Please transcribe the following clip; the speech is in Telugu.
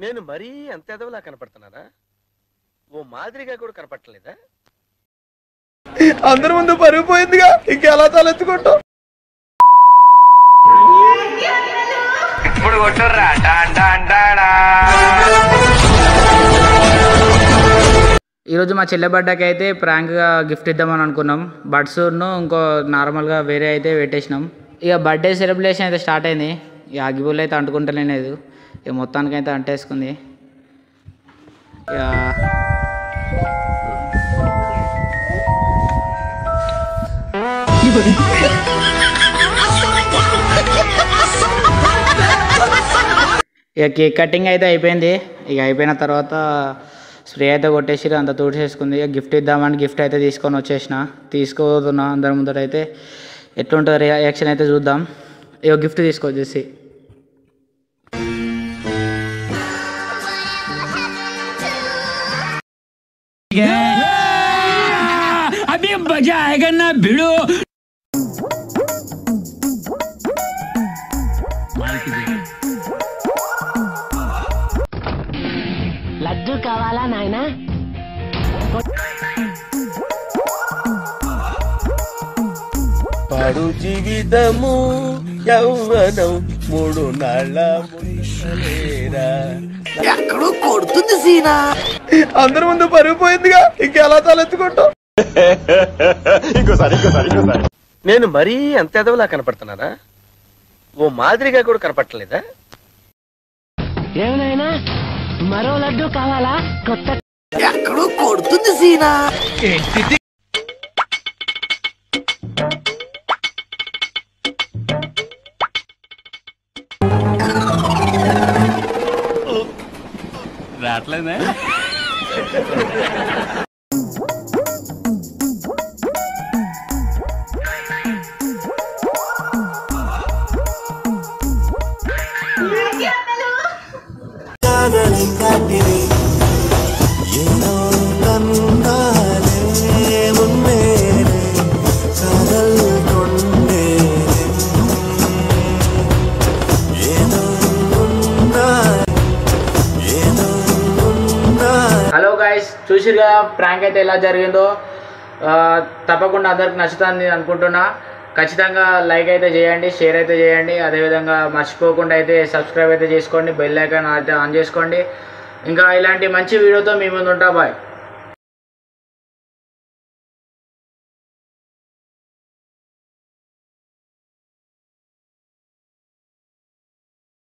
నేను మరీ అంత ఎదవలా కనపడుతున్నారా? ఓ మాదిరిగా కూడా కనపడలేదా? అందరి ముందు పరుగు పోయిందిగా, ఇంకెలా తలెత్తుకుంటాం? ఇప్పుడు కొట్టుర్రా. ఈరోజు మా చెల్లె బర్త్డేకి అయితే ప్రాంక్గా గిఫ్ట్ ఇద్దామని అనుకున్నాం. బడ్స్ను ఇంకో నార్మల్గా వేరే అయితే పెట్టేసినాం. ఇక బర్త్డే సెలబ్రేషన్ అయితే స్టార్ట్ అయింది. ఇక అగ్గిపుల్లు అయితే అంటుకుంటలేదు, ఇక మొత్తానికి అయితే అంటేసుకుంది. ఇక కేక్ కటింగ్ అయితే అయిపోయింది. ఇక అయిపోయిన తర్వాత స్ప్రే అయితే కొట్టేసి అంత తూడ్చేసుకుంది. ఇక గిఫ్ట్ ఇద్దామని గిఫ్ట్ అయితే తీసుకొని వచ్చేసిన, తీసుకోతున్నా. అందరి ముందర అయితే ఎట్లుంటుందో రియాక్షన్ అయితే చూద్దాం. ఇక గిఫ్ట్ తీసుకొచ్చేసి अभी मजा आएगा ना भिड़ो. లడ్డు కావాలా నాయనా? పాడు జీవితము యౌవనం 3 నాళ్ళ ఎక్కడో కొడుతుంది సీనా. అందరి ముందు పరుగు పోయిందిగా, ఇంకెలా తలెత్తుకుంటాం? ఇంకోసారి. నేను మరీ అంత ఎదవలా కనపడుతున్నారా? ఓ మాదిరిగా కూడా కనపడలేదా? ఏమైనా మరో లడ్డు కావాలా? కొత్త ఎక్కడో కొడుతుంది సీనా. రావట్లేదా? హలో గైస్, చూసిరు కదా ప్రాంక్ అయితే ఎలా జరిగిందో. తప్పకుండా అందరికి నచ్చుతుంది అనుకుంటున్నా. ఖచ్చితంగా లైక్ అయితే చేయండి, షేర్ అయితే చేయండి. అదేవిధంగా మర్చిపోకుండా అయితే సబ్స్క్రైబ్ అయితే చేసుకోండి, బెల్ ఐకాన్ అయితే ఆన్ చేసుకోండి. ఇంకా ఇలాంటి మంచి వీడియోతో మీ ముందు ఉంటా. బాయ్.